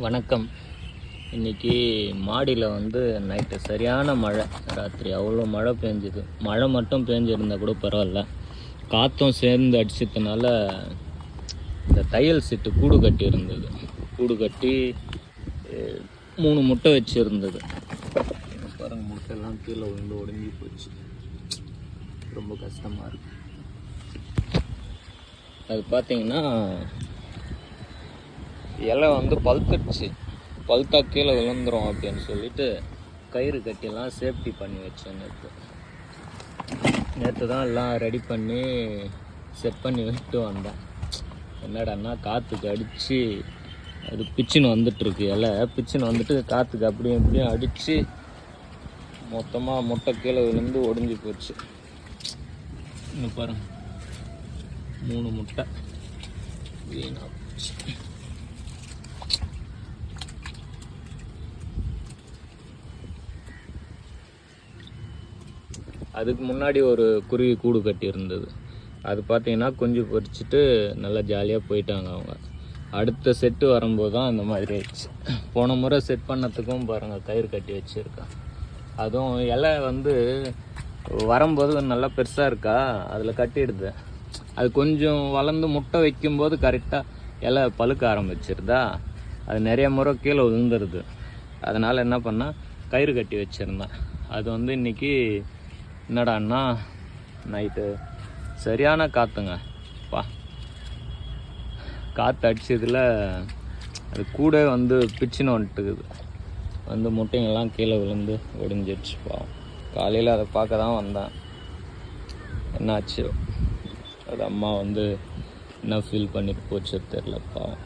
வணக்கம். இன்றைக்கி மாடியில் நைட்டு சரியான மழை. ராத்திரி அவ்வளோ மழை பெஞ்சுது. மழை மட்டும் பெஞ்சிருந்தால் கூட பரவாயில்ல, காற்றும் சேர்ந்து அடிச்சதுனால இந்த தையல் சீட்டு கூடு கட்டி இருந்தது. கூடு கட்டி 3 முட்டை வச்சுருந்தது. பாருங்கள், முட்டையெல்லாம் கீழே விழுந்து ஒடுங்கி போச்சு. ரொம்ப கஷ்டமாக இருக்குது. அது பார்த்திங்கன்னா இலை பழுத்துடுச்சு. பழுத்தா கீழே விழுந்துரும் அப்படின்னு சொல்லிட்டு கயிறு கட்டிலாம் சேஃப்டி பண்ணி வச்சேன். நேற்று தான் எல்லாம் ரெடி பண்ணி செட் பண்ணி விட்டு வந்தேன். என்னடான்னா காற்றுக்கு அடித்து அது பிச்சுன்னு வந்துட்டுருக்கு. இலை பிச்சுன்னு வந்துட்டு காற்றுக்கு அப்படியும் இப்படியும் அடித்து மொத்தமாக முட்டை கீழே விழுந்து ஒடிஞ்சு போச்சு. இன்னும் பாருங்கள், 3 முட்டை வீணாக போச்சு. அதுக்கு முன்னாடி ஒரு குருவி கூடு கட்டி இருந்தது. அது பார்த்திங்கன்னா குஞ்சு பொரிச்சிட்டு நல்லா ஜாலியாக போயிட்டாங்க அவங்க. அடுத்த செட்டு வரும்போது தான் இந்த மாதிரி ஆயிடுச்சு. போன முறை செட் பண்ணத்துக்கும் பாருங்கள் கயிறு கட்டி வச்சுருக்கேன். அதுவும் இலை வரும்போது நல்லா பெருசாக இருக்கா, அதில் கட்டிடுது. அது கொஞ்சம் வளர்ந்து முட்டை வைக்கும்போது கரெக்டாக இலை பழுக்க ஆரம்பிச்சிருதா, அது நிறைய முறை கீழே விழுந்துருது. அதனால் என்ன பண்ணால் கயிறு கட்டி வச்சுருந்தேன். அது இன்றைக்கி என்னடான்னா நைட்டு சரியான காற்றுங்க. காற்று அடிச்சதில் அது கூட பிச்சுன்னு வந்துட்டுக்குது. முட்டைங்கள்லாம் கீழே விழுந்து ஒடிஞ்சிடுச்சு. பாவம், காலையில் அதை பார்க்க தான் வந்தேன். என்னாச்சு அது அம்மா என்ன ஃபீல் பண்ணிட்டு போச்சு தெரில. பாவம்.